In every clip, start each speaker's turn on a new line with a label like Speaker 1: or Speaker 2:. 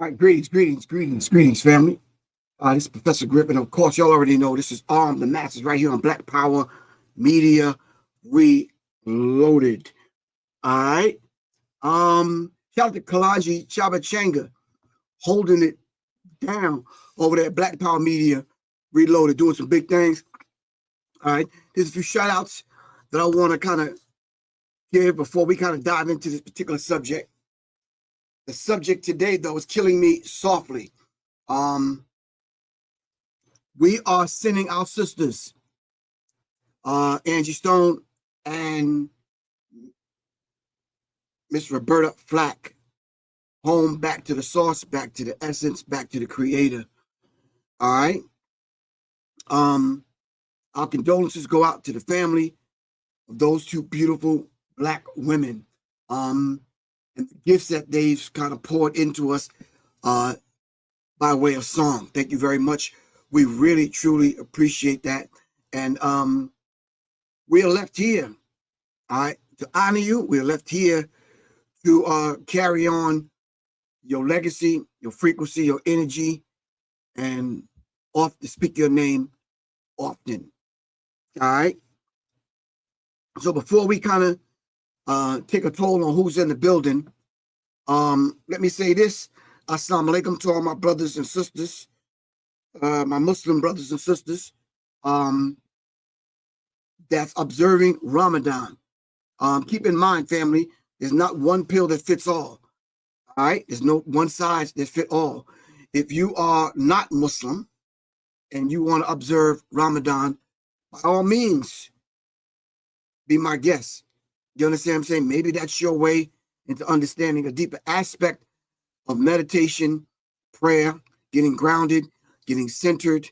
Speaker 1: All right, greetings, family. This is Professor Griff, and of course, y'all already know this is Arm the Masses right here on Black Power Media Reloaded. All right. Shout out to Kalaji Chabachanga holding it down over there at Black Power Media Reloaded, doing some big things. All right. There's a few shout outs that I want to kind of give before we kind of dive into this particular subject. The subject today, though, is killing me softly. We are sending our sisters, Angie Stone and Miss Roberta Flack, home, back to the source, back to the essence, back to the creator. All right. Our condolences go out to the family of those two beautiful Black women. And the gifts that they've kind of poured into us by way of song. Thank you very much. We really, truly appreciate that. And we are left here, all right, to honor you. We are left here to carry on your legacy, your frequency, your energy, and off to speak your name often. All right. So before we kind of take a toll on who's in the building, let me say this. Assalamu alaikum to all my brothers and sisters, my Muslim brothers and sisters that's observing Ramadan. Keep in mind, family, there's not one pill that fits all. All right, there's no one size that fit all. If you are not Muslim and you want to observe Ramadan, by all means, be my guest. You understand what I'm saying? Maybe that's your way into understanding a deeper aspect of meditation, prayer, getting grounded, getting centered,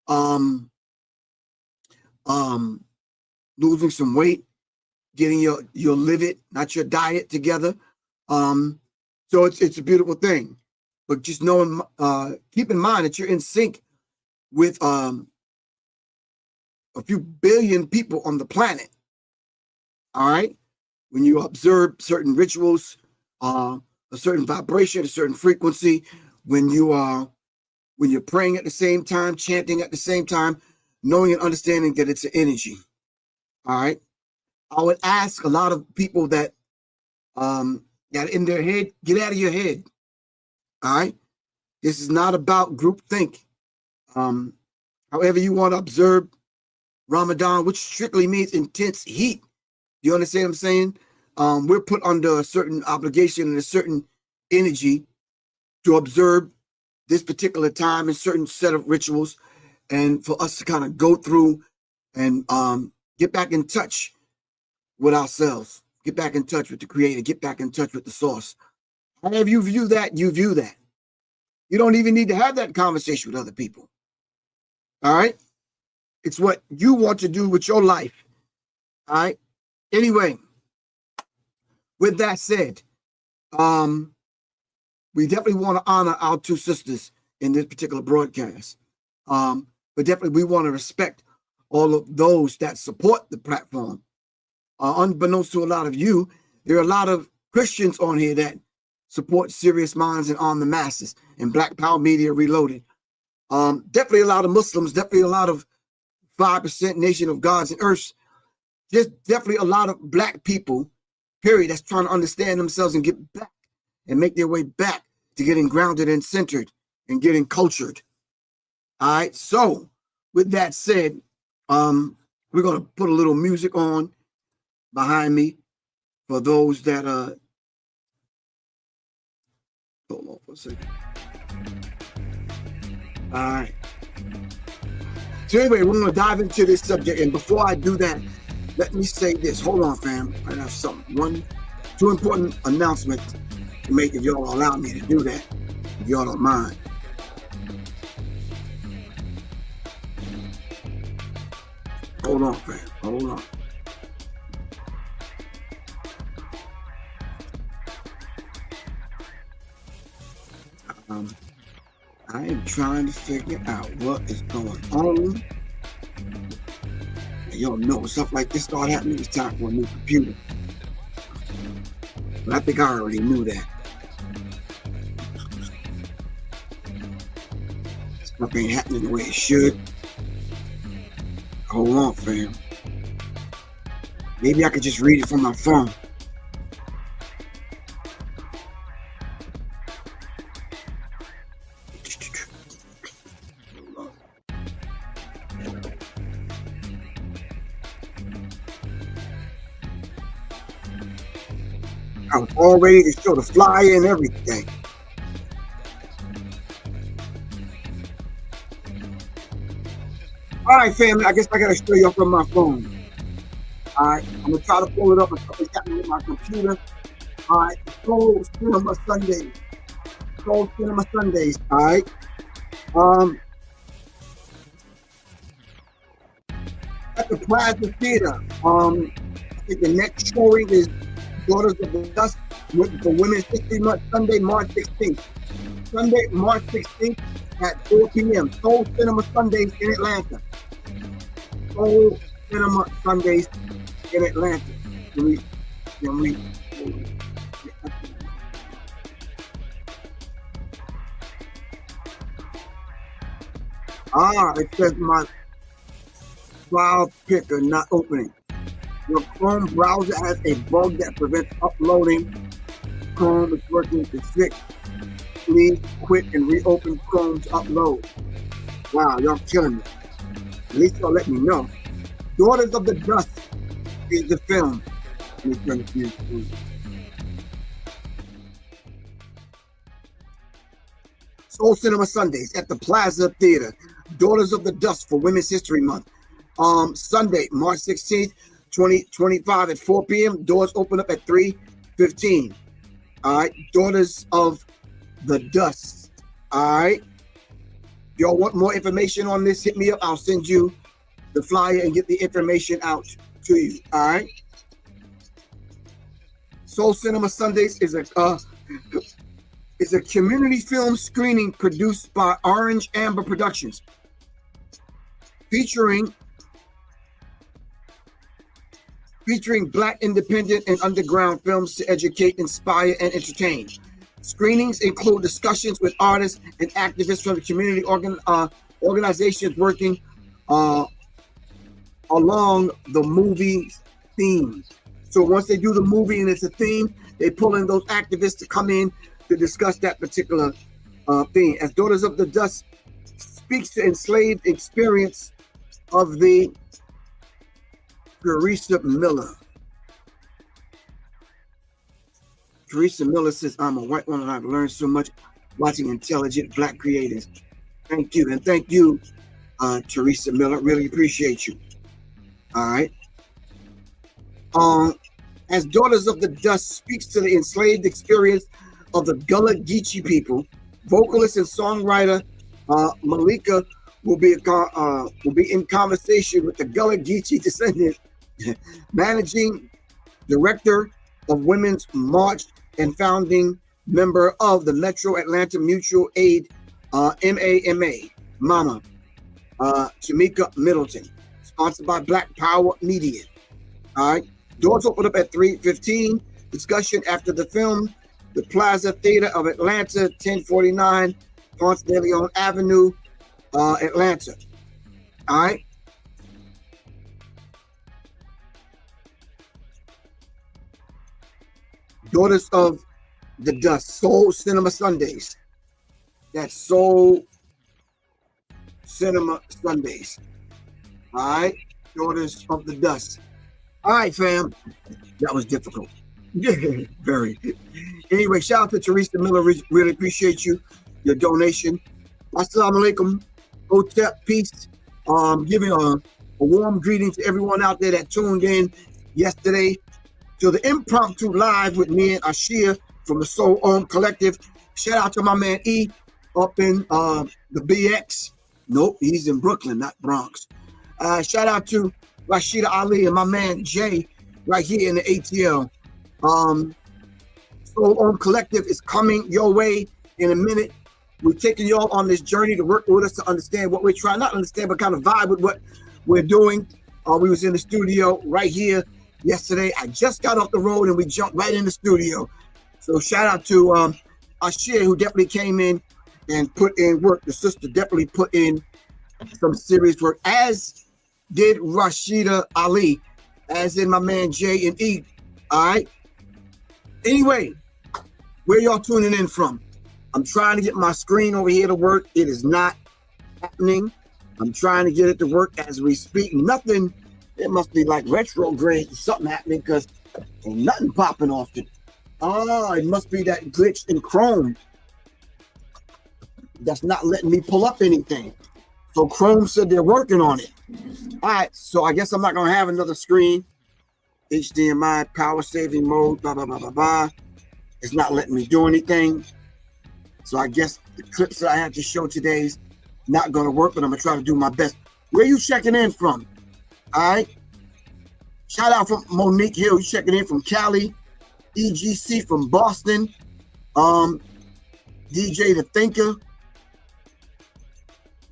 Speaker 1: losing some weight, getting your livid, not your diet, together. So it's a beautiful thing. But just knowing, keep in mind that you're in sync with a few billion people on the planet. All right. When you observe certain rituals, a certain vibration, a certain frequency, when you're praying at the same time, chanting at the same time, knowing and understanding that it's an energy. All right. I would ask a lot of people that got in their head, get out of your head. All right. This is not about groupthink. However you want to observe Ramadan, which strictly means intense heat. You understand what I'm saying? We're put under a certain obligation and a certain energy to observe this particular time and certain set of rituals, and for us to kind of go through and get back in touch with ourselves, get back in touch with the creator, get back in touch with the source. However you view that, you view that. You don't even need to have that conversation with other people. All right? It's what you want to do with your life. All right? Anyway, with that said, we definitely want to honor our two sisters in this particular broadcast. But definitely we want to respect all of those that support the platform. Unbeknownst to a lot of you, there are a lot of Christians on here that support Serious Minds and Arm the Masses and Black Power Media Reloaded. Definitely a lot of Muslims, definitely a lot of 5% Nation of Gods and Earths. There's definitely a lot of Black people, period, that's trying to understand themselves and get back and make their way back to getting grounded and centered and getting cultured. All right. So with that said, we're going to put a little music on behind me for those that hold on for a second. All right. So anyway, we're going to dive into this subject. And before I do that, let me say this. Hold on, fam. I have two important announcements to make, if y'all allow me to do that, if y'all don't mind. Hold on, fam. Hold on. I am trying to figure out what is going on. Y'all know stuff like this start happening, it's time for a new computer. But I think I already knew that. Stuff ain't happening the way it should. Hold on, fam. Maybe I could just read it from my phone. I was all ready to show the flyer and everything. All right, family. I guess I gotta show you up on my phone. All right, I'm gonna try to pull it up and something's happening with my computer. All right, Soul Cinema Sundays. Soul Cinema Sundays. All right. At the Plaza Theater. I think the next showing is Daughters of the Dust for Women's History Month, Sunday, March 16th. Sunday, March 16th at 4 p.m. Soul Cinema Sundays in Atlanta. Soul Cinema Sundays in Atlanta. It says my file picker not opening. Your Chrome browser has a bug that prevents uploading. Chrome is working to fix. Please quit and reopen Chrome to upload. Wow, y'all killing me. At least y'all let me know. Daughters of the Dust is the film. Let me turn it to Soul Cinema Sundays at the Plaza Theater. Daughters of the Dust for Women's History Month. Sunday, March 16th, 2025 at 4 p.m. Doors open up at 3:15. All right, Daughters of the Dust. All right. Y'all want more information on this? Hit me up. I'll send you the flyer and get the information out to you. All right. Soul Cinema Sundays is a community film screening produced by Orange Amber Productions, featuring Black independent and underground films to educate, inspire, and entertain. Screenings include discussions with artists and activists from the community organizations working along the movie theme. So once they do the movie and it's a theme, they pull in those activists to come in to discuss that particular theme. As Daughters of the Dust speaks to enslaved experience of the Teresa Miller. Teresa Miller says, I'm a white woman and I've learned so much watching intelligent Black creators. Thank you. And thank you, Teresa Miller. Really appreciate you. All right. As Daughters of the Dust speaks to the enslaved experience of the Gullah Geechee people, vocalist and songwriter Malika will be in conversation with the Gullah Geechee descendant, managing director of Women's March and founding member of the Metro Atlanta Mutual Aid, MAMA, Jamaica Middleton, sponsored by Black Power Media. All right, doors open up at 3:15. Discussion after the film. The Plaza Theater of Atlanta, 1049 Ponce de Leon Avenue, Atlanta. All right. Daughters of the Dust, Soul Cinema Sundays. That's Soul Cinema Sundays. All right. Daughters of the Dust. All right, fam. That was difficult. Very. Anyway, shout out to Teresa Miller. Really appreciate you, your donation. Assalamu alaikum. Hotep, peace. Giving a warm greeting to everyone out there that tuned in yesterday to the impromptu live with me and Ashia from the Soul Ohm Collective. Shout out to my man E up in the BX. Nope, he's in Brooklyn, not Bronx. Shout out to Rashida Ali and my man Jay right here in the ATL. Soul Ohm Collective is coming your way in a minute. We're taking y'all on this journey to work with us to understand what we're trying, not understand, but kind of vibe with what we're doing. We was in the studio right here yesterday. I just got off the road and we jumped right in the studio. So shout out to Ashir, who definitely came in and put in work. The sister definitely put in some serious work, as did Rashida Ali, as in my man J and E. All right. Anyway, where y'all tuning in from? I'm trying to get my screen over here to work. It is not happening. I'm trying to get it to work as we speak. Nothing. It must be like retrograde or something happening, because ain't nothing popping off it. Oh, it must be that glitch in Chrome that's not letting me pull up anything. So Chrome said they're working on it. All right, so I guess I'm not gonna have another screen. HDMI power saving mode, blah blah blah blah blah. It's not letting me do anything. So I guess the clips that I have to show today is not gonna work, but I'm gonna try to do my best. Where you checking in from? All right. Shout out from Monique Hill. You checking in from Cali. EGC from Boston. DJ The Thinker.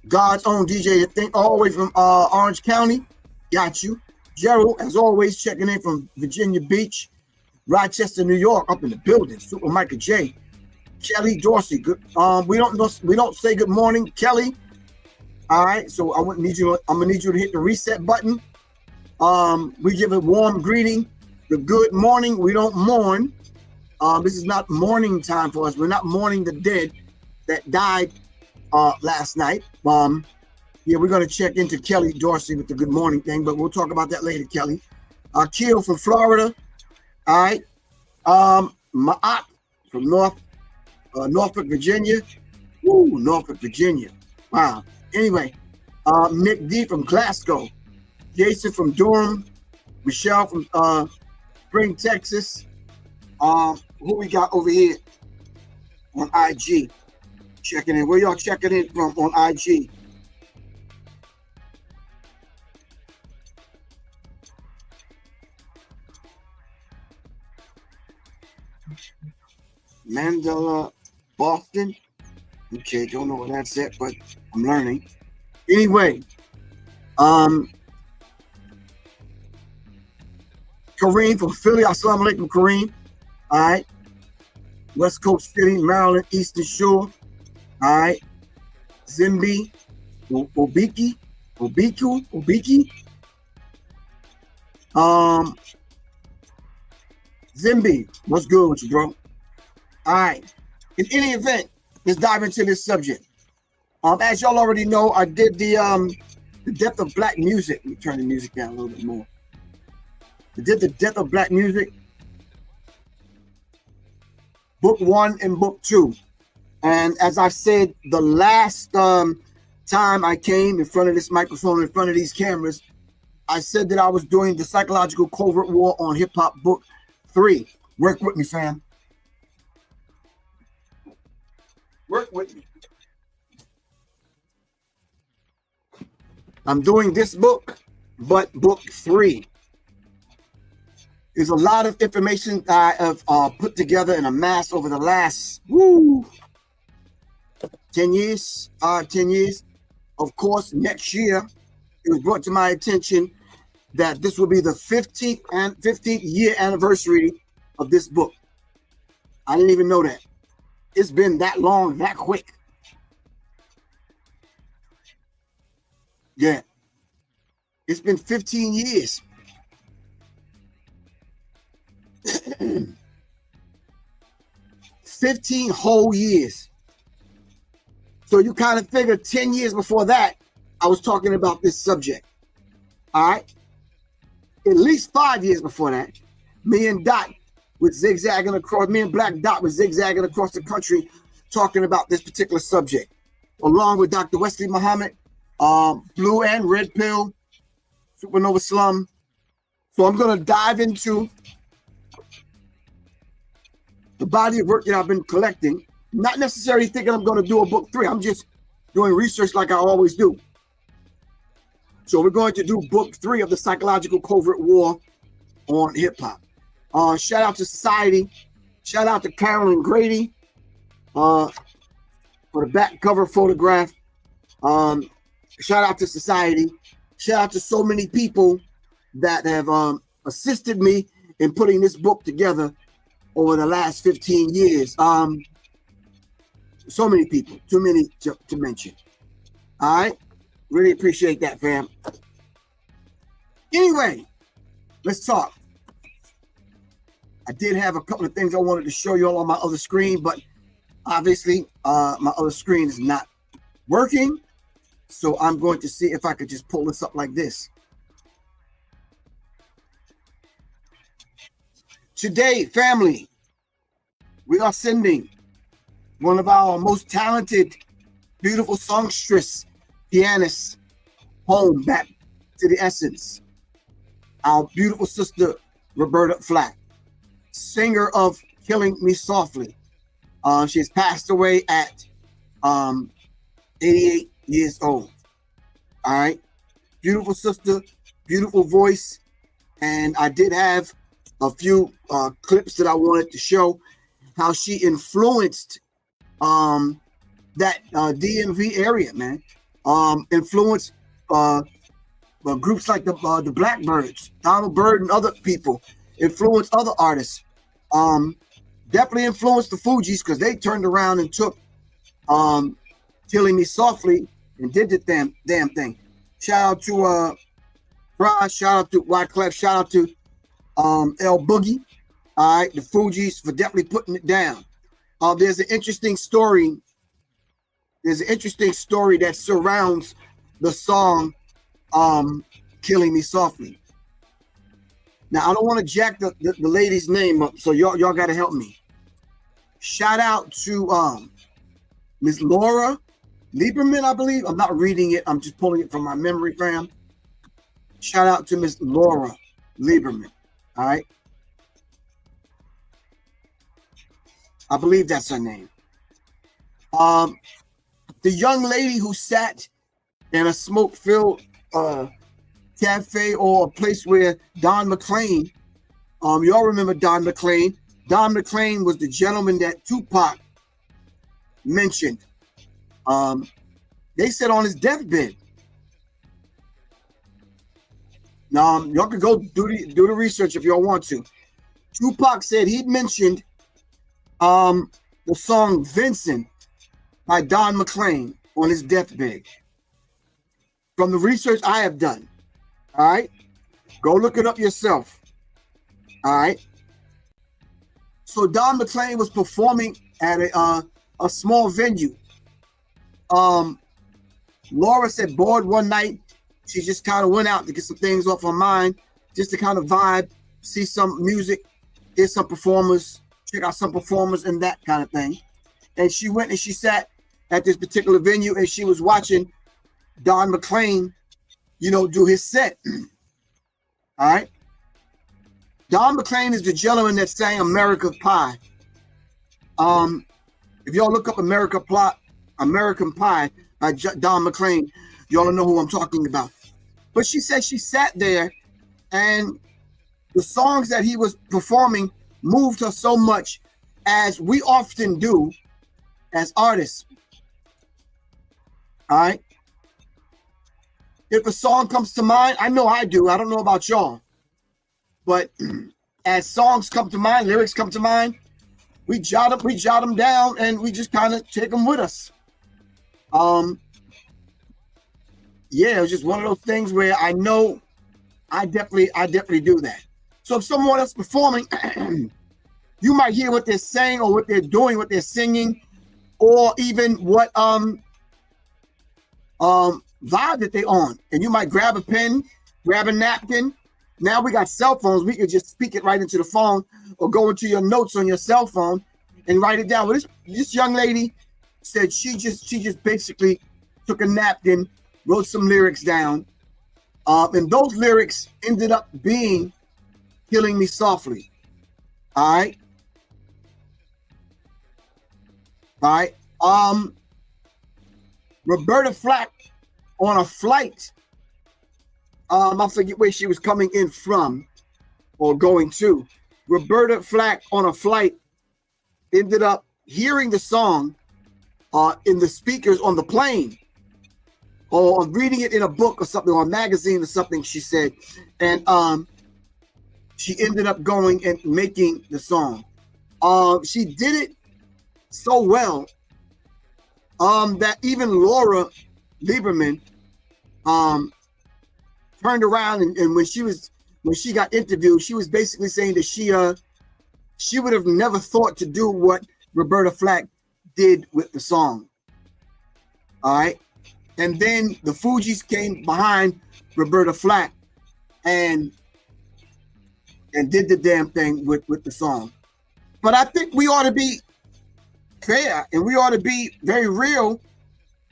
Speaker 1: God's own DJ The Think, all the way from Orange County. Got you. Gerald, as always, checking in from Virginia Beach. Rochester, New York, up in the building. Super Micah J. Kelly Dorsey. Good. We don't say good morning, Kelly. All right, so I'm gonna need you to hit the reset button. We give a warm greeting. The good morning. We don't mourn. This is not mourning time for us. We're not mourning the dead that died last night. Yeah, we're gonna check into Kelly Dorsey with the good morning thing, but we'll talk about that later, Kelly. Keel from Florida. All right. Ma'at from Norfolk, Virginia. Woo, Norfolk, Virginia. Wow. Anyway, Nick D from Glasgow. Jason from Durham. Michelle from Spring, Texas. Who we got over here on IG? Checking in. Where y'all checking in from on IG? Mandela, Boston. Okay, don't know what that's at, but I'm learning. Anyway, Kareem from Philly. Assalamu alaikum, Kareem. All right. West Coast City, Maryland, Eastern Shore. All right. Zimbi, Obiki. Zimbi, what's good with you, bro? All right. In any event, let's dive into this subject. As y'all already know, I did the Death of Black Music. Let me turn the music down a little bit more. I did the Death of Black Music, book 1 and book 2. And as I said, the last time I came in front of this microphone, in front of these cameras, I said that I was doing the Psychological Covert War on Hip Hop book 3. Work with me, fam. Work with me. I'm doing this book, but book 3. There's a lot of information that I have put together and amassed over the last 10 years. 10 years. Of course, next year, it was brought to my attention that this will be the 15th year anniversary of this book. I didn't even know that. It's been that long, that quick. Yeah. It's been 15 years. 15 whole years. So you kind of figure 10 years before that, I was talking about this subject. All right. At least 5 years before that, me and Black Dot was zigzagging across the country talking about this particular subject, along with Dr. Wesley Muhammad, Blue and Red Pill, Supernova Slum. So I'm going to dive into the body of work that I've been collecting, not necessarily thinking I'm going to do a book 3. I'm just doing research like I always do. So we're going to do book 3 of the Psychological Covert War on Hip Hop. Shout out to Society. Shout out to Carolyn Grady for the back cover photograph. Shout out to Society. Shout out to so many people that have assisted me in putting this book together over the last 15 years. So many people, too many to mention. All right, really appreciate that, fam. Anyway, let's talk. I did have a couple of things I wanted to show you all on my other screen, but obviously my other screen is not working. So I'm going to see if I could just pull this up like this. Today, family, we are sending one of our most talented, beautiful songstress, pianists, home, back to the essence. Our beautiful sister, Roberta Flack, singer of Killing Me Softly. She has passed away at 88 years old. All right. Beautiful sister, beautiful voice. And I did have a few clips that I wanted to show how she influenced that DMV area, man. Influenced groups like the Blackbirds, Donald Byrd and other people, influenced other artists. Definitely influenced the Fugees because they turned around and took Killing Me Softly and did the damn thing. Shout out to Bras, shout out to Wyclef, shout out to L Boogie. All right, the Fugees for definitely putting it down. There's an interesting story. There's an interesting story that surrounds the song Killing Me Softly. Now, I don't want to jack the lady's name up, so y'all got to help me. Shout out to Miss Laura Lieberman, I believe. I'm not reading it. I'm just pulling it from my memory, fam. Shout out to Miss Laura Lieberman. All right. I believe that's her name. The young lady who sat in a smoke-filled cafe or a place where Don McLean, y'all remember Don McLean? Don McLean was the gentleman that Tupac mentioned. They said on his deathbed. Now, y'all can go do the research if y'all want to. Tupac said he mentioned the song Vincent by Don McLean on his deathbed. From the research I have done. All right. Go look it up yourself. All right. So Don McLean was performing at a small venue. Laura said bored one night. She just kind of went out to get some things off her mind, just to kind of vibe, see some music, hear some performers, check out some performers and that kind of thing. And she went and she sat at this particular venue and she was watching Don McLean, do his set. All right. Don McLean is the gentleman that sang American Pie. If y'all look up American Pie by Don McLean, y'all know who I'm talking about. But she said she sat there and the songs that he was performing moved her so much, as we often do as artists. All right. If a song comes to mind, I know I do. I don't know about y'all. But as songs come to mind, lyrics come to mind, we jot them down and we just kind of take them with us. Yeah, it was just one of those things where I know I definitely do that. So if someone else performing, you might hear what they're saying or what they're doing, what they're singing, or even what vibe that they on. And you might grab a pen, grab a napkin. Now we got cell phones. We could just speak it right into the phone or go into your notes on your cell phone and write it down. Well, this young lady said she just basically took a napkin, wrote some lyrics down. And those lyrics ended up being Killing Me Softly. All right. All right. Roberta Flack on a flight. I forget where she was coming in from or going to. Roberta Flack on a flight ended up hearing the song in the speakers on the plane, or reading it in a book or something, or a magazine or something, she said. And she ended up going and making the song. She did it so well that even Laura Lieberman turned around and when she got interviewed, she was basically saying that she would have never thought to do what Roberta Flack did with the song. All right. And then the Fugees came behind Roberta Flack and did the damn thing with the song. But I think we ought to be fair and we ought to be very real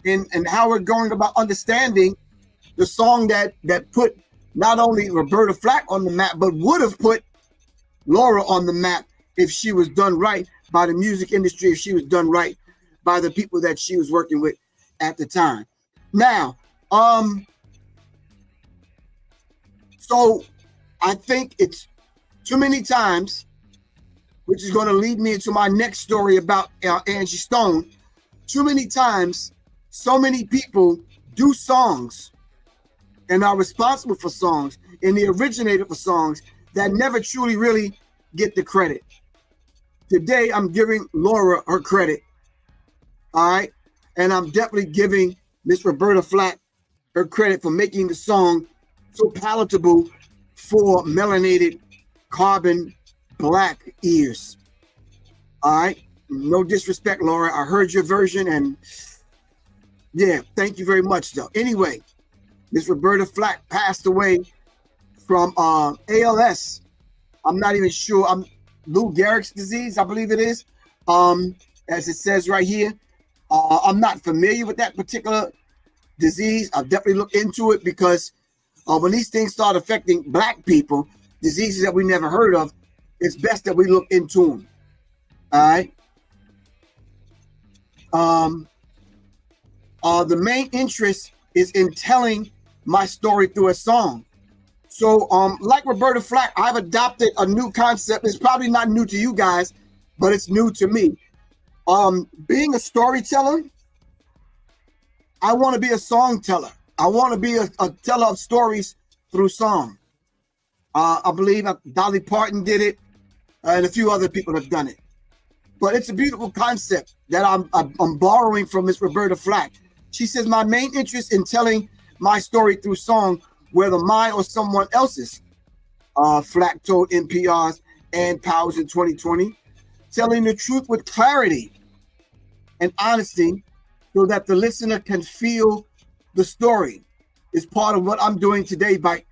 Speaker 1: in how we're going about understanding the song that put not only Roberta Flack on the map, but would have put Laura on the map if she was done right by the music industry, if she was done right by the people that she was working with at the time. Now, so I think it's too many times, which is going to lead me into my next story about Angie Stone. Too many times, so many people do songs and are responsible for songs and they originated for songs that never truly really get the credit. Today, I'm giving Laura her credit. All right. And I'm definitely giving Miss Roberta Flack her credit for making the song so palatable for melanated carbon black ears. All right. No disrespect, Laura. I heard your version and yeah, thank you very much though. Anyway, Miss Roberta Flack passed away from ALS. I'm not even sure. Lou Gehrig's disease, I believe it is. As it says right here. I'm not familiar with that particular disease. I'll definitely look into it because when these things start affecting black people, diseases that we never heard of, it's best that we look into them. All right. The main interest is in telling my story through a song. So like Roberta Flack, I've adopted a new concept. It's probably not new to you guys, but it's new to me. Being a storyteller, I want to be a song teller. I want to be a teller of stories through song. I believe Dolly Parton did it, and a few other people have done it. But it's a beautiful concept that I'm borrowing from Miss Roberta Flack. She says, my main interest in telling my story through song, whether mine or someone else's. Flack told NPR's and Powers in 2020, telling the truth with clarity and honesty so that the listener can feel the story is part of what I'm doing today by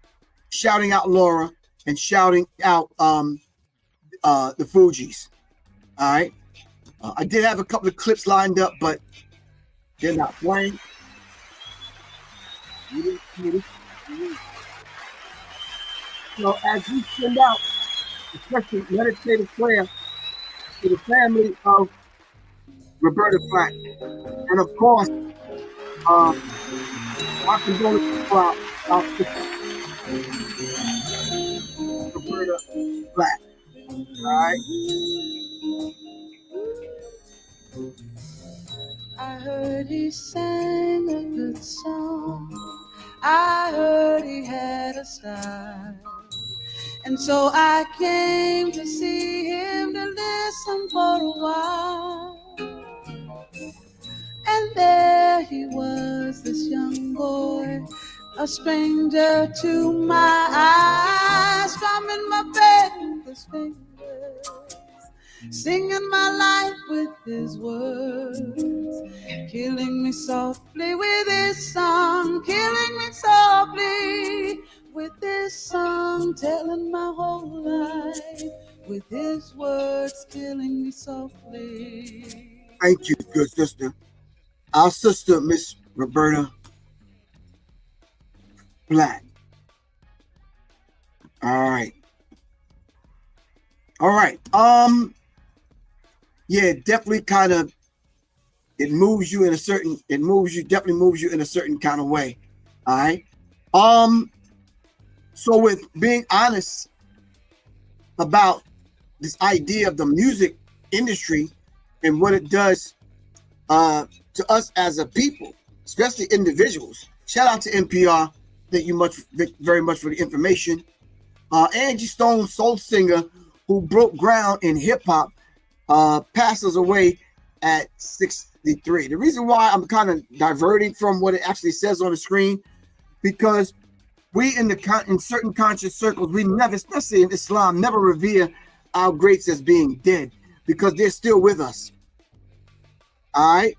Speaker 1: shouting out Laura and shouting out the Fugees. All right. I did have a couple of clips lined up, but they're not playing. So as we send out a special meditative prayer to the family of Roberta Flack, and of course, our condolences for our sister, Roberta Flack. All right.
Speaker 2: I heard he sang a good song. I heard he had a style. And so I came to see him to listen for a while. And there he was, this young boy, a stranger to my eyes, strumming my bed with his fingers, singing my life with his words, killing me softly with his song, killing me softly with his song, telling my whole life with his words, killing me softly.
Speaker 1: Thank you, good sister. Our sister, Miss Roberta Flack. All right. All right. Yeah, definitely kind of, it moves you in a certain, definitely moves you in a certain kind of way. All right. So with being honest about this idea of the music industry and what it does to us as a people, especially individuals. Shout out to NPR. Thank you very much for the information. Angie Stone, soul singer who broke ground in hip hop, passes away at 63. The reason why I'm kind of diverting from what it actually says on the screen, because we in certain conscious circles, we never, especially in Islam, never revere our greats as being dead, because they're still with us. All right?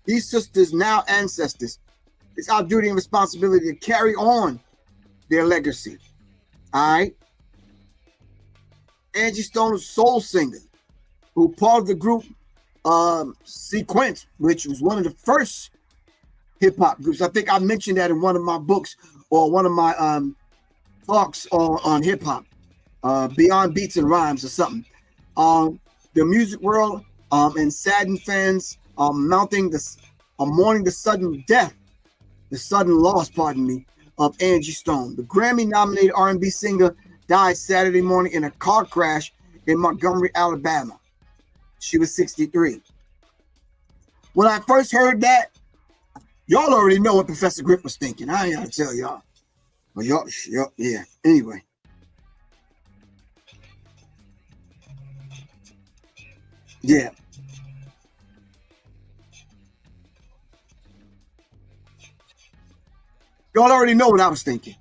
Speaker 1: These sisters, now ancestors, it's our duty and responsibility to carry on their legacy. All right? Angie Stone is a soul singer who part of the group Sequence, which was one of the first hip-hop groups. I think I mentioned that in one of my books or one of my talks on hip-hop, Beyond Beats and Rhymes or something. The music world and saddened fans mourning the sudden death, the sudden loss, pardon me, of Angie Stone. The Grammy-nominated R&B singer died Saturday morning in a car crash in Montgomery, Alabama. She was 63. When I first heard that, y'all already know what Professor Griff was thinking. I ain't gotta tell y'all. Well, y'all, yeah. Anyway. Yeah. Y'all already know what I was thinking.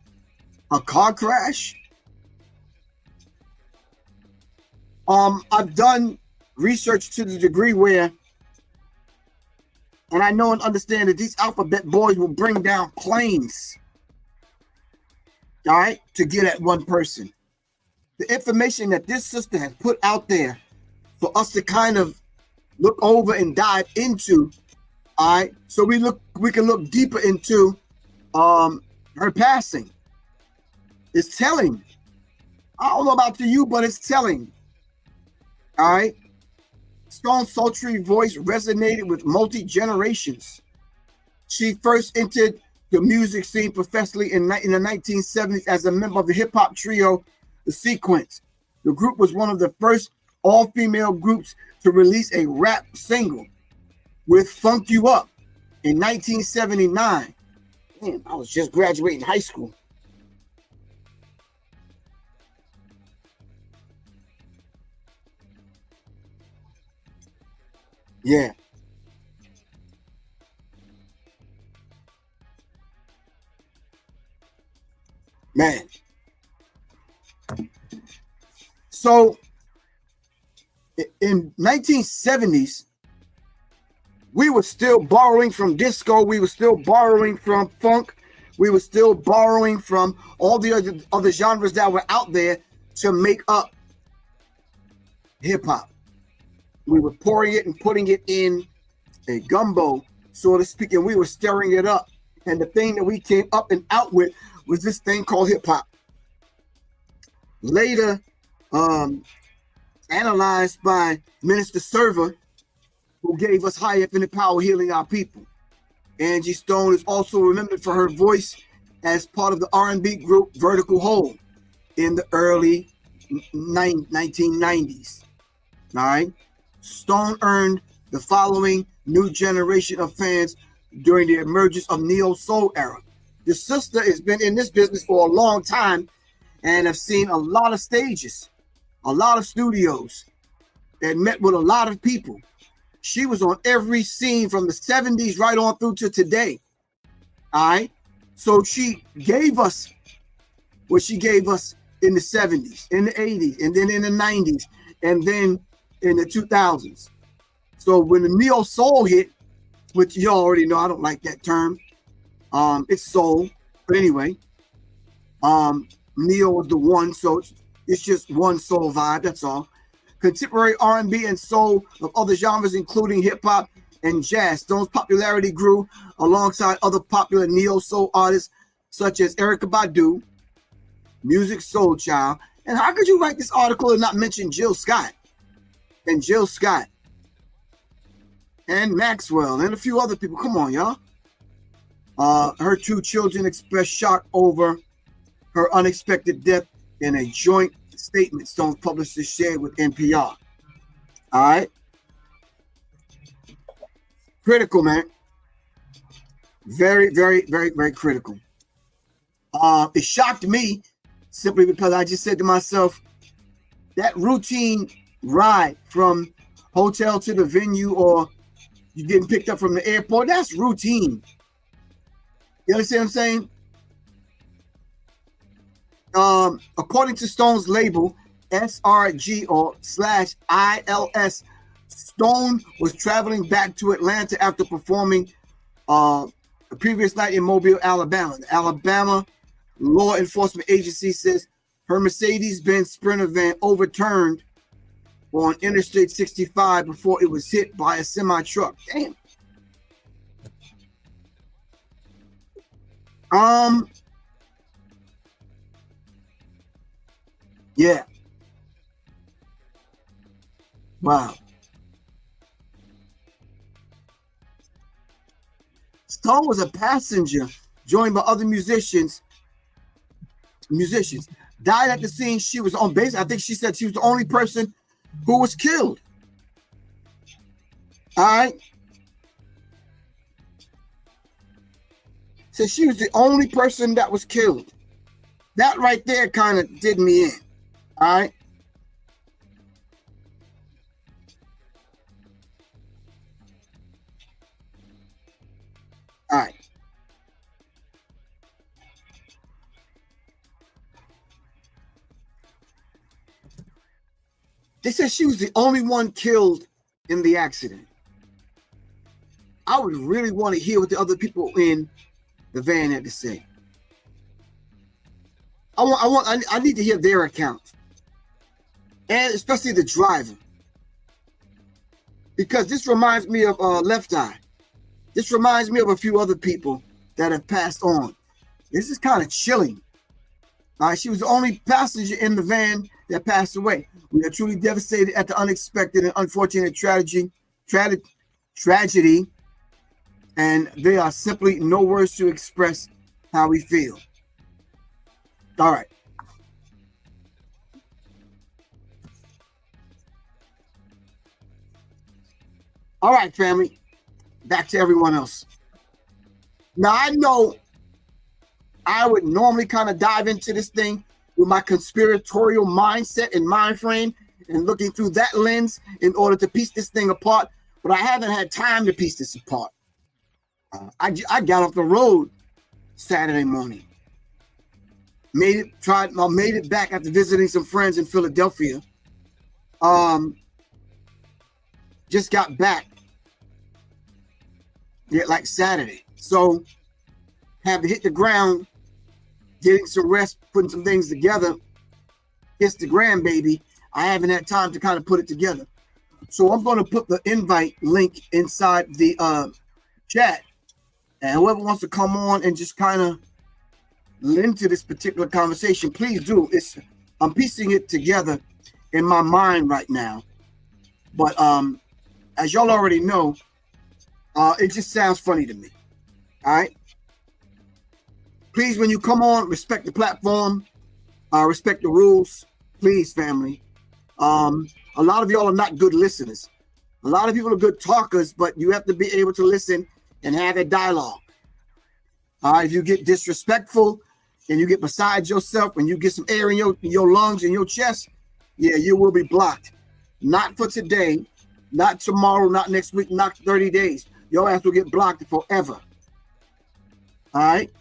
Speaker 1: A car crash? I've done research to the degree where, and I know and understand that these alphabet boys will bring down planes, all right, to get at one person. The information that this sister has put out there for us to kind of look over and dive into, all right, so we can look deeper into her passing. It's telling. I don't know about you, but it's telling. All right. Stone's sultry voice resonated with multi-generations. She first entered the music scene professionally in the 1970s as a member of the hip-hop trio, The Sequence. The group was one of the first all-female groups to release a rap single with Funk You Up in 1979. Damn, I was just graduating high school. Yeah. Man. So in 1970s, we were still borrowing from disco. We were still borrowing from funk. We were still borrowing from all the other genres that were out there to make up hip hop. We were pouring it and putting it in a gumbo, so to speak, and we were stirring it up. And the thing that we came up and out with was this thing called hip hop. Later, analyzed by Minister Server, who gave us high infinite power healing our people. Angie Stone is also remembered for her voice as part of the R&B group Vertical Hole in the early 1990s. All right. Stone earned the following new generation of fans during the emergence of Neo Soul era. The sister has been in this business for a long time and have seen a lot of stages, a lot of studios, and met with a lot of people. She was on every scene from the 70s right on through to today. All right. So she gave us what she gave us in the 70s, in the 80s, and then in the 90s, and then in the 2000s. So when the neo soul hit, which you already know, I don't like that term. It's soul, but anyway, neo was the one, so it's just one soul vibe. That's all. Contemporary R&B and soul of other genres, including hip hop and jazz. Stone's popularity grew alongside other popular neo soul artists such as Erykah Badu, Music Soul Child. And how could you write this article and not mention Jill Scott? And Jill Scott and Maxwell and a few other people. Come on, y'all. Her two children expressed shock over her unexpected death in a joint statement Stone's publicist shared with NPR. All right. Critical, man. Very, very, very, very critical. It shocked me simply because I just said to myself, that routine ride from hotel to the venue or you're getting picked up from the airport. That's routine. You understand what I'm saying? According to Stone's label, SRG or /ILS, Stone was traveling back to Atlanta after performing the previous night in Mobile, Alabama. The Alabama law enforcement agency says her Mercedes-Benz Sprinter van overturned on Interstate 65 before it was hit by a semi-truck. Damn. Yeah. Wow. Stone was a passenger joined by other musicians. Died at the scene. She was on base. I think she said she was the only person who was killed. All right. So she was the only person that was killed. That right there kind of did me in. All right. All right. They said she was the only one killed in the accident. I would really want to hear what the other people in the van had to say. I need to hear their account, and especially the driver, because this reminds me of Left Eye. This reminds me of a few other people that have passed on. This is kind of chilling. All right, she was the only passenger in the van that passed away. We are truly devastated at the unexpected and unfortunate tragedy, and there are simply no words to express how we feel. All right. All right, family. Back to everyone else. Now, I know I would normally kind of dive into this thing with my conspiratorial mindset and mind frame and looking through that lens in order to piece this thing apart, but I haven't had time to piece this apart. I got off the road Saturday morning. Made it back after visiting some friends in Philadelphia. Just got back. Yeah, like Saturday. So have to hit the ground, getting some rest, putting some things together. Instagram, baby. I haven't had time to kind of put it together. So I'm going to put the invite link inside the chat. And whoever wants to come on and just kind of lend to this particular conversation, please do. I'm piecing it together in my mind right now. But as y'all already know, it just sounds funny to me. All right. Please, when you come on, respect the platform, respect the rules. Please, family. A lot of y'all are not good listeners. A lot of people are good talkers, but you have to be able to listen and have a dialogue. All right. If you get disrespectful and you get beside yourself and you get some air in your lungs and your chest, yeah, you will be blocked. Not for today, not tomorrow, not next week, not 30 days. Your ass will get blocked forever. All right.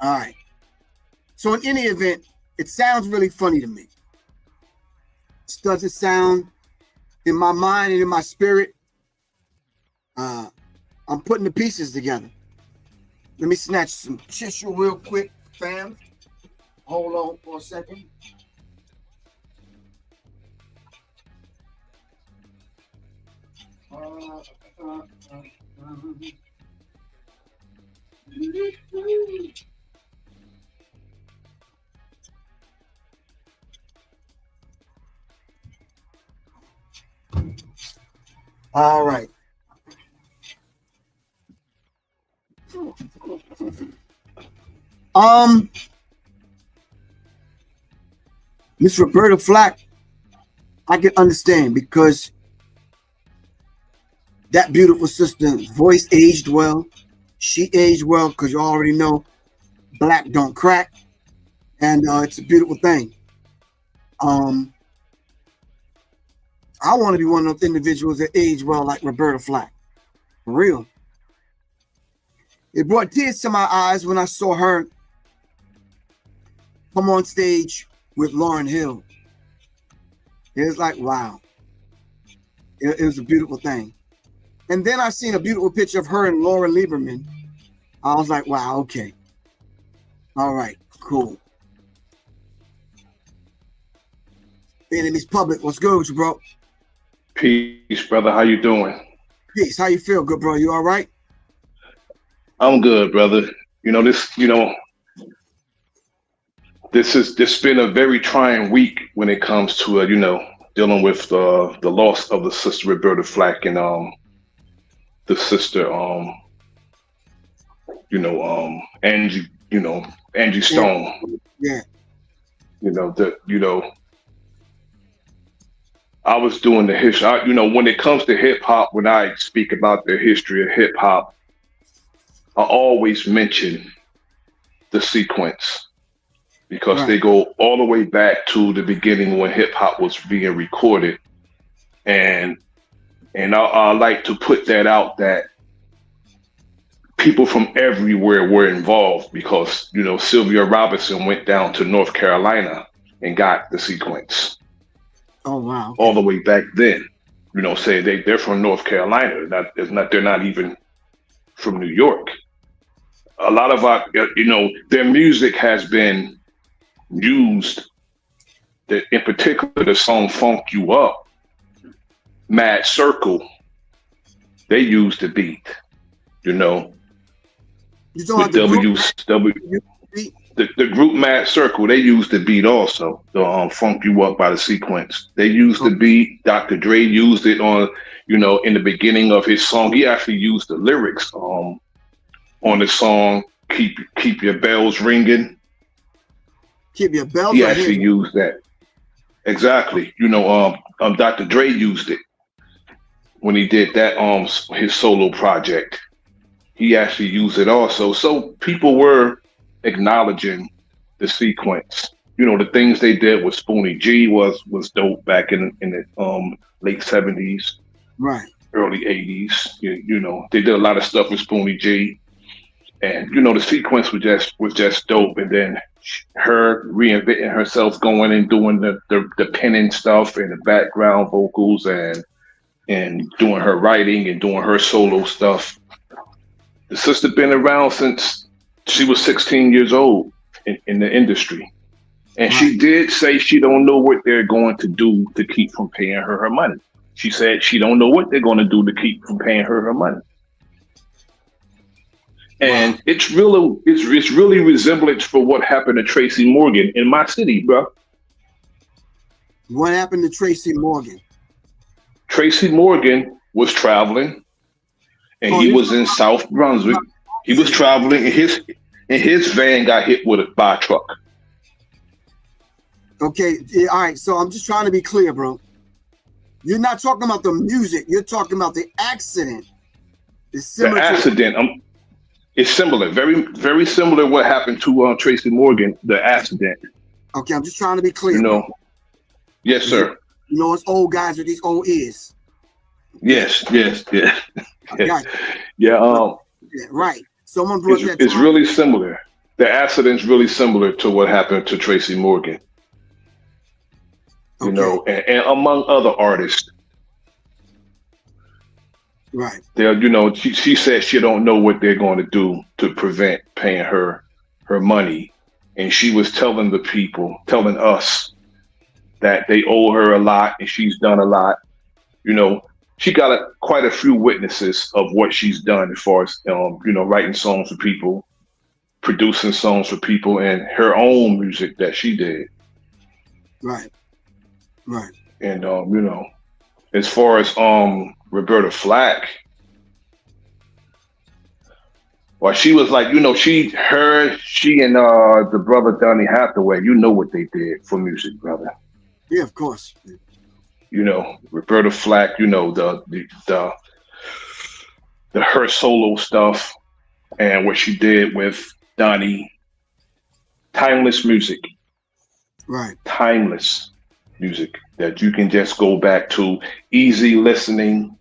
Speaker 1: All right. So in any event, it sounds really funny to me. It doesn't sound in my mind and in my spirit. I'm putting the pieces together. Let me snatch some tissue real quick, fam. Hold on for a second. All right. Miss Roberta Flack, I can understand, because that beautiful sister's voice aged well. She aged well, because you already know black don't crack. and it's a beautiful thing. I want to be one of those individuals that age well like Roberta Flack. For real. It brought tears to my eyes when I saw her come on stage with Lauryn Hill. It was like, wow. It was a beautiful thing. And then I seen a beautiful picture of her and Laura Lieberman. I was like, wow, okay. All right, cool. Enemies Public, what's good with you, bro?
Speaker 3: Peace, brother. How you doing?
Speaker 1: Peace. How you feel, good bro? You all right?
Speaker 3: I'm good, brother. This been a very trying week when it comes to dealing with the loss of the sister Roberta Flack and the sister Angie Stone.
Speaker 1: Yeah.
Speaker 3: I was doing the history. When it comes to hip hop, when I speak about the history of hip hop, I always mention the sequence because they go all the way back to the beginning when hip hop was being recorded, and I like to put that out that people from everywhere were involved because Sylvia Robinson went down to North Carolina and got the sequence.
Speaker 1: Oh wow!
Speaker 3: All the way back then, say they're from North Carolina. They're not even from New York. A lot of their music has been used. That in particular, the song "Funk You Up," Mad Circle, they used the beat.
Speaker 1: You don't
Speaker 3: with the group Mad Circle, they used the beat also. The "Funk You Up" by the Sequence. They used the beat. Dr. Dre used it on, in the beginning of his song. He actually used the lyrics on the song "Keep Your Bells Ringing."
Speaker 1: Keep your bells.
Speaker 3: He actually used that. Exactly. Dr. Dre used it when he did that his solo project. He actually used it also. So people were acknowledging the sequence. The things they did with Spoonie G was dope back in the late 70s,
Speaker 1: right,
Speaker 3: early 80s. They did a lot of stuff with Spoonie G, and the sequence was just dope. And then her reinventing herself, going and doing the penning stuff and the background vocals and doing her writing and doing her solo stuff. The sister been around since she was 16 years old in the industry. And she did say she don't know what they're going to do to keep from paying her money. She said she don't know what they're going to do to keep from paying her money. And it's really resemblance for what happened to Tracy Morgan in my city, bro.
Speaker 1: What happened to Tracy Morgan?
Speaker 3: Tracy Morgan was traveling, and he was in South Brunswick. He was traveling, and his van got hit by a truck.
Speaker 1: Okay, yeah, all right. So I'm just trying to be clear, bro. You're not talking about the music. You're talking about the accident. It's similar. The
Speaker 3: accident. It's similar, very, very similar. What happened to Tracy Morgan? The accident.
Speaker 1: Okay, I'm just trying to be clear.
Speaker 3: Yes, sir.
Speaker 1: It's old guys with these old ears.
Speaker 3: Yes. Yeah.
Speaker 1: Yeah, right. Someone brought that.
Speaker 3: It's really similar. The accident's really similar to what happened to Tracy Morgan. And among other artists.
Speaker 1: Right.
Speaker 3: She said she don't know what they're going to do to prevent paying her money. And she was telling us that they owe her a lot and she's done a lot. She got quite a few witnesses of what she's done as far as, writing songs for people, producing songs for people, and her own music that she did.
Speaker 1: Right.
Speaker 3: And, as far as Roberta Flack, well, she was like, she and the brother Donny Hathaway, what they did for music, brother.
Speaker 1: Yeah, of course.
Speaker 3: Roberta Flack, the her solo stuff and what she did with Donny timeless music.
Speaker 1: Right.
Speaker 3: Timeless music that you can just go back to, easy listening.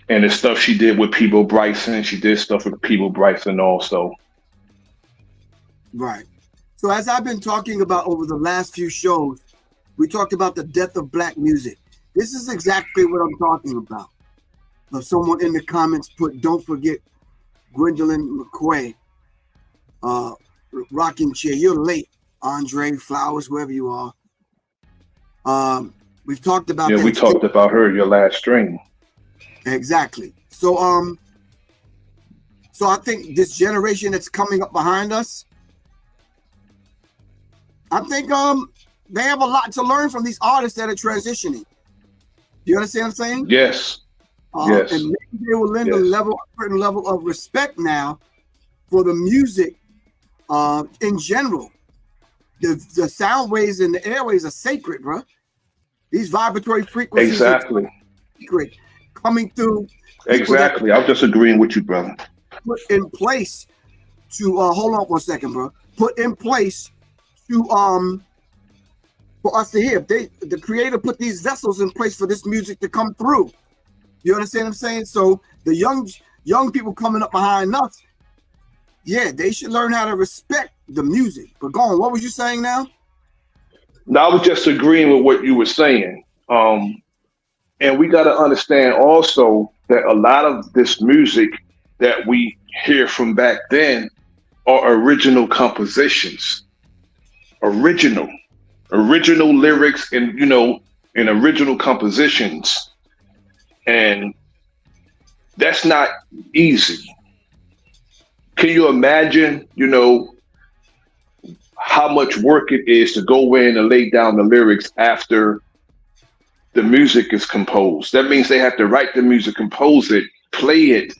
Speaker 3: And the stuff she did with Peebo Bryson, she did stuff with Peebo Bryson also.
Speaker 1: Right. So as I've been talking about over the last few shows, we talked about the death of black music. This is exactly what I'm talking about. Someone in the comments put, don't forget Gwendolyn McQuay, rocking chair. You're late, Andre Flowers, whoever you are. We've talked about that.
Speaker 3: Yeah, we talked about her, your last string.
Speaker 1: Exactly. So so I think this generation that's coming up behind us, I think they have a lot to learn from these artists that are transitioning. You understand what I'm saying?
Speaker 3: Yes. Yes.
Speaker 1: And maybe they will lend a certain level of respect now for the music in general. The sound waves and the airways are sacred, bro. These vibratory frequencies are sacred, coming through.
Speaker 3: Exactly. I'm just agreeing with you, brother.
Speaker 1: Put in place to hold on for a second, bro. Put in place to for us to hear. The creator put these vessels in place for this music to come through. You understand what I'm saying? So the young people coming up behind us, yeah, they should learn how to respect the music. But go on, what was you saying now?
Speaker 3: No, I was just agreeing with what you were saying. And we got to understand also that a lot of this music that we hear from back then are original compositions, original lyrics, and and original compositions. And that's not easy. Can you imagine, how much work it is to go in and lay down the lyrics after the music is composed? That means they have to write the music, compose it, play it,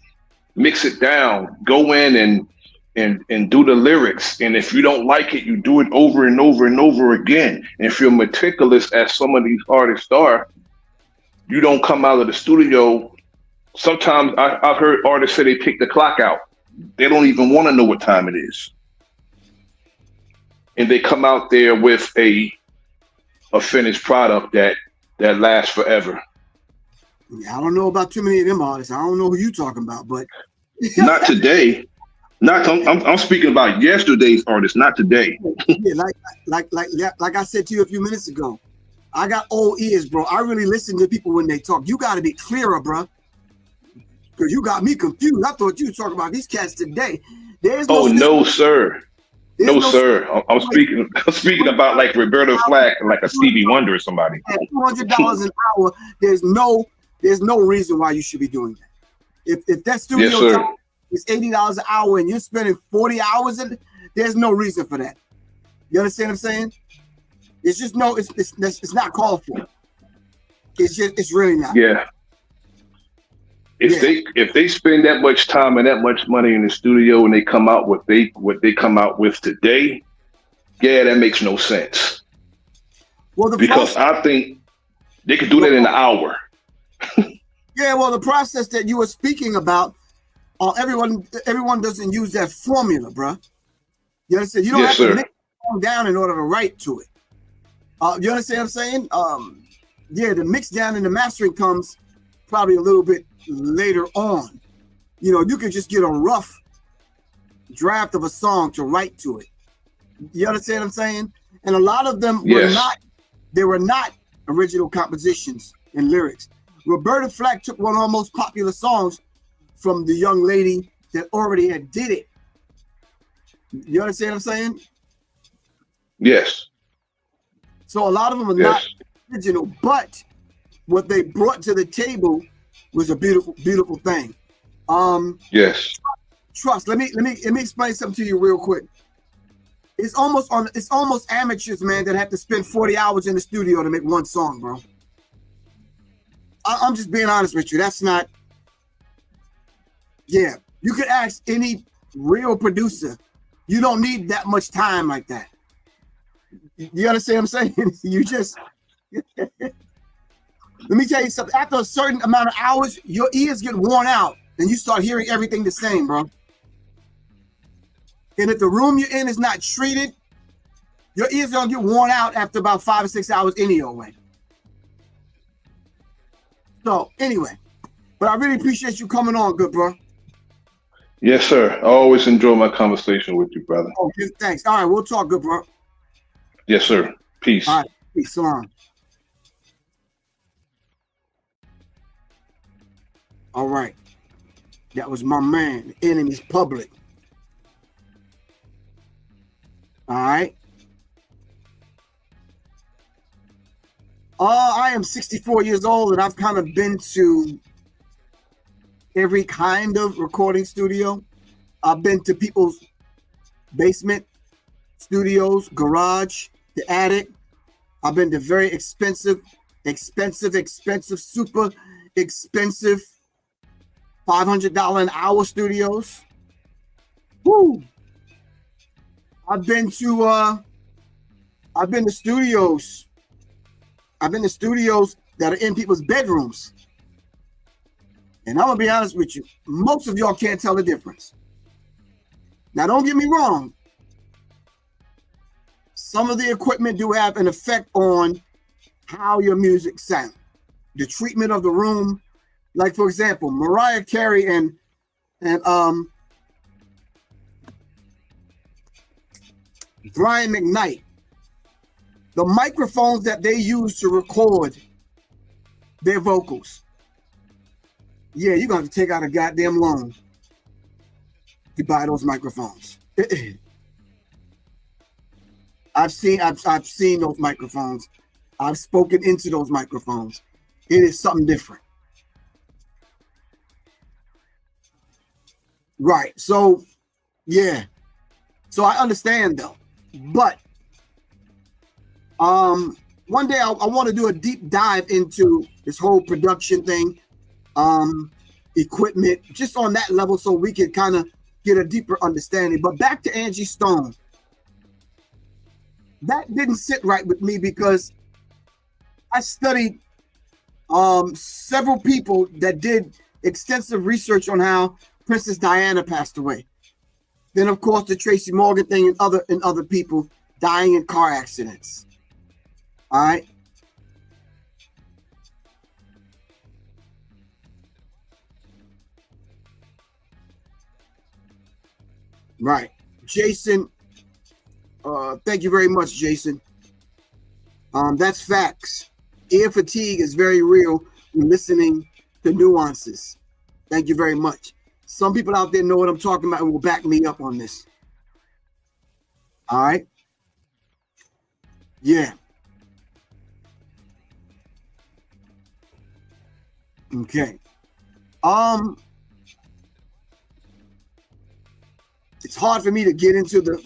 Speaker 3: mix it down, go in and do the lyrics. And if you don't like it, you do it over and over and over again. And if you're meticulous, as some of these artists are, you don't come out of the studio. Sometimes I've heard artists say they pick the clock out. They don't even want to know what time it is. And they come out there with a finished product that lasts forever.
Speaker 1: I don't know about too many of them artists. I don't know who you're talking about, but
Speaker 3: not today. I'm speaking about yesterday's artists, not today.
Speaker 1: Yeah, like I said to you a few minutes ago, I got old ears, bro. I really listen to people when they talk. You got to be clearer, bro, because you got me confused. I thought you were talking about these cats today. There's
Speaker 3: no, sir. No, sir. I'm speaking about like Roberta Flack, like a Stevie Wonder or somebody.
Speaker 1: $200 an hour. There's no reason why you should be doing that. If that studio time is $80 an hour and you're spending 40 hours in it, there's no reason for that. You understand what I'm saying? It's just it's not called for. It's really not.
Speaker 3: Yeah. If they spend that much time and that much money in the studio and they come out what they come out with today, yeah, that makes no sense. Well, because I think they could do that in an hour.
Speaker 1: Yeah, well, the process that you were speaking about, everyone doesn't use that formula, bro. You understand? You don't have to mix it down in order to write to it. You understand what I'm saying? Yeah, the mix down and the mastering comes probably a little bit later on. You can just get a rough draft of a song to write to it. You understand what I'm saying? And a lot of them were not original compositions and lyrics. Roberta Flack took one of her most popular songs from the young lady that already had did it. You understand what I'm saying? Yes. So a lot of them are not original, but what they brought to the table was a beautiful, beautiful thing.
Speaker 3: Yes.
Speaker 1: Trust. Let me explain something to you real quick. It's almost amateurs, man, that have to spend 40 hours in the studio to make one song, bro. I'm just being honest with you. That's not. Yeah, you could ask any real producer. You don't need that much time like that. You understand what I'm saying? You just. Let me tell you something. After a certain amount of hours, your ears get worn out and you start hearing everything the same, bro. And if the room you're in is not treated, your ears are gonna get worn out after about 5 or 6 hours anyway. So anyway, but I really appreciate you coming on, good bro.
Speaker 3: Yes, sir. I always enjoy my conversation with you, brother.
Speaker 1: Okay, thanks. All right, we'll talk, good bro.
Speaker 3: Yes, sir. Peace.
Speaker 1: All right, peace. So long. All right, that was my man, the Enemy's Public. All right. I am 64 years old, and I've kind of been to every kind of recording studio. I've been to people's basement studios, garage, the attic. I've been to very expensive, super expensive $500 an hour studios. Woo! I've been to studios. I've been to studios that are in people's bedrooms. And I'm gonna be honest with you, most of y'all can't tell the difference. Now, don't get me wrong. Some of the equipment do have an effect on how your music sounds. The treatment of the room, like for example, Mariah Carey and Brian McKnight, the microphones that they use to record their vocals. Yeah, you're gonna have to take out a goddamn loan to buy those microphones. I've seen those microphones. I've spoken into those microphones. It is something different. Right. So, yeah. So I understand though. But one day I want to do a deep dive into this whole production thing, equipment, just on that level, so we can kind of get a deeper understanding. But back to Angie Stone. That didn't sit right with me because I studied several people that did extensive research on how Princess Diana passed away. Then, of course, the Tracy Morgan thing and other people dying in car accidents. All right. Right. Jason, thank you very much, Jason. That's facts. Ear fatigue is very real when listening to nuances. Thank you very much. Some people out there know what I'm talking about and will back me up on this. All right. Yeah. Okay. It's hard for me to get into the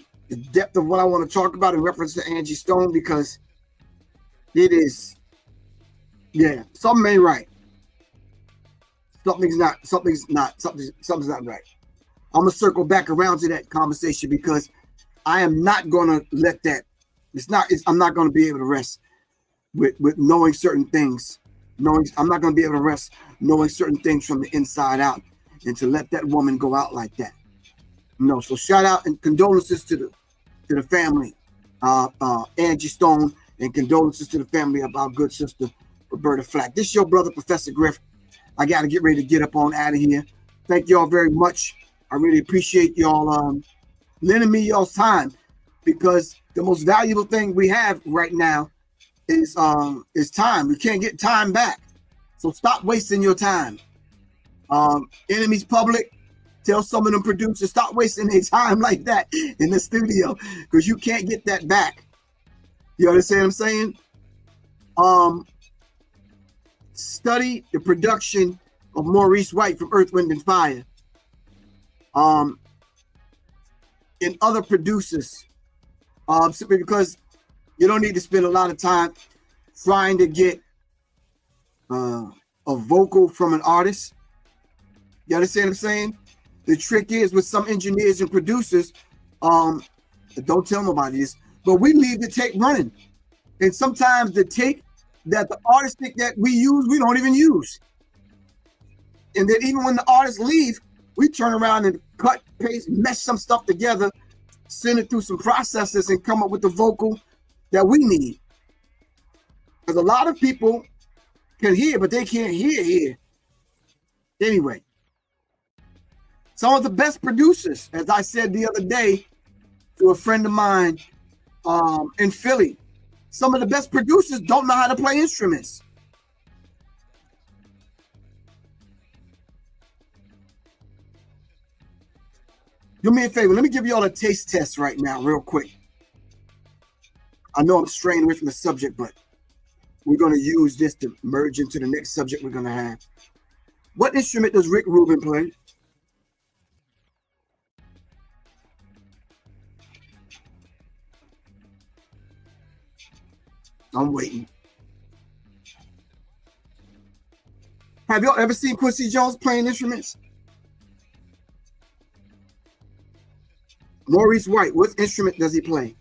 Speaker 1: depth of what I want to talk about in reference to Angie Stone because it is, yeah, something ain't right. Something's not right. I'm gonna circle back around to that conversation because I am not gonna let that. I'm not gonna be able to rest with knowing certain things. I'm not gonna be able to rest knowing certain things from the inside out, and to let that woman go out like that. No. So shout out and condolences to the family, Angie Stone, and condolences to the family of our good sister Roberta Flack. This is your brother, Professor Griff. I got to get ready to get up on out of here. Thank y'all very much. I really appreciate y'all lending me y'all's time, because the most valuable thing we have right now is time. We can't get time back. So stop wasting your time. Enemies Public, tell some of them producers, stop wasting their time like that in the studio, because you can't get that back. You understand what I'm saying? Study the production of Maurice White from Earth, Wind, and Fire. And other producers. Simply because you don't need to spend a lot of time trying to get a vocal from an artist. You understand what I'm saying? The trick is with some engineers and producers, don't tell nobody this, but we leave the tape running. And sometimes the tape that the artistic that we use, we don't even use. And then even when the artists leave, we turn around and cut, paste, mesh some stuff together send it through some processes and come up with the vocal that we need. Because a lot of people can hear, but they can't hear. Anyway, some of the best producers, as I said the other day to a friend of mine in Philly, some of the best producers don't know how to play instruments. Do me a favor. Let me give you all a taste test right now, real quick. I know I'm straying away from the subject, but we're going to use this to merge into the next subject we're going to have. What instrument does Rick Rubin play? I'm waiting. Have y'all ever seen Quincy Jones playing instruments? Maurice White, what instrument does he play?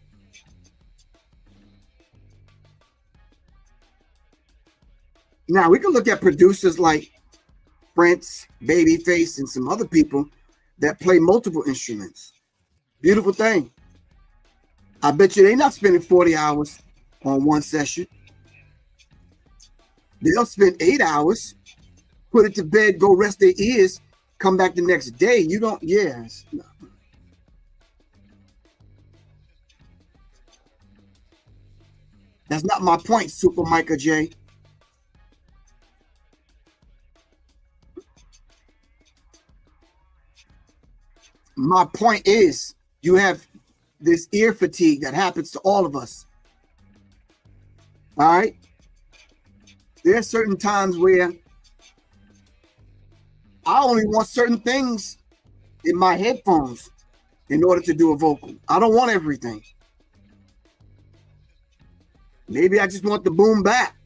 Speaker 1: Now, we can look at producers like Prince, Babyface, and some other people that play multiple instruments. Beautiful thing. I bet you they're not spending 40 hours on one session. They'll spend 8 hours, put it to bed, go rest their ears, come back the next day. You don't, yes. No. That's not my point, Super Micah J. My point is, you have this ear fatigue that happens to all of us. All right? There are certain times where I only want certain things in my headphones in order to do a vocal. I don't want everything. Maybe I just want the boom bap.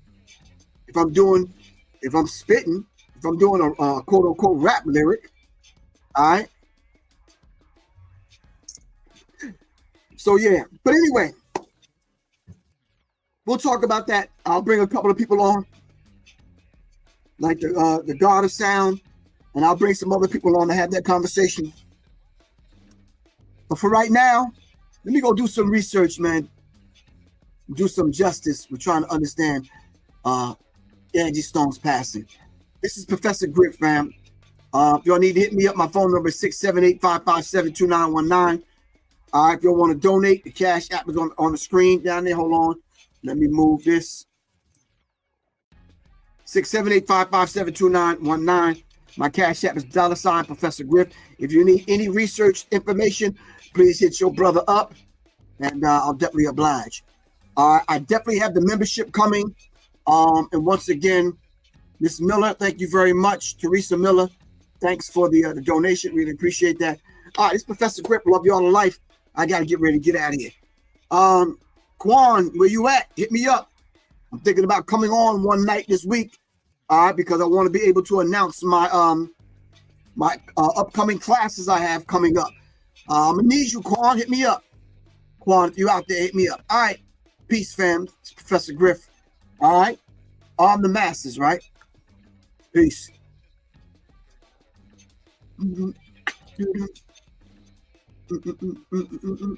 Speaker 1: If I'm spitting, if I'm doing a quote unquote rap lyric, all right? So yeah, but anyway, we'll talk about that. I'll bring a couple of people on, like the God of Sound, and I'll bring some other people on to have that conversation. But for right now, let me go do some research, man. Do some justice. We're trying to understand Angie Stone's passing. This is Professor Griff, fam. If y'all need to hit me up, my phone number is 678-557-2919. All right, if y'all want to donate, the Cash App is on the screen down there. Hold on. Let me move this. 678-557-2919. My Cash App is $ Professor Griff. If you need any research information, please hit your brother up, and I'll definitely oblige. I definitely have the membership coming. And once again, Miss Miller, thank you very much. Teresa Miller, thanks for the donation. Really appreciate that. All right, it's Professor Grip. Love you all to life. I got to get ready to get out of here. Quan, where you at? Hit me up. I'm thinking about coming on one night this week. All right, because I want to be able to announce my upcoming classes I have coming up. I'm going to need you, Quan. Hit me up. Quan, if you out there, hit me up. All right. Peace, fam. It's Professor Griff. All right. On the masses, right? Peace. Mm-hmm. Mm-hmm. Mm-hmm. Mm-hmm. Mm-hmm.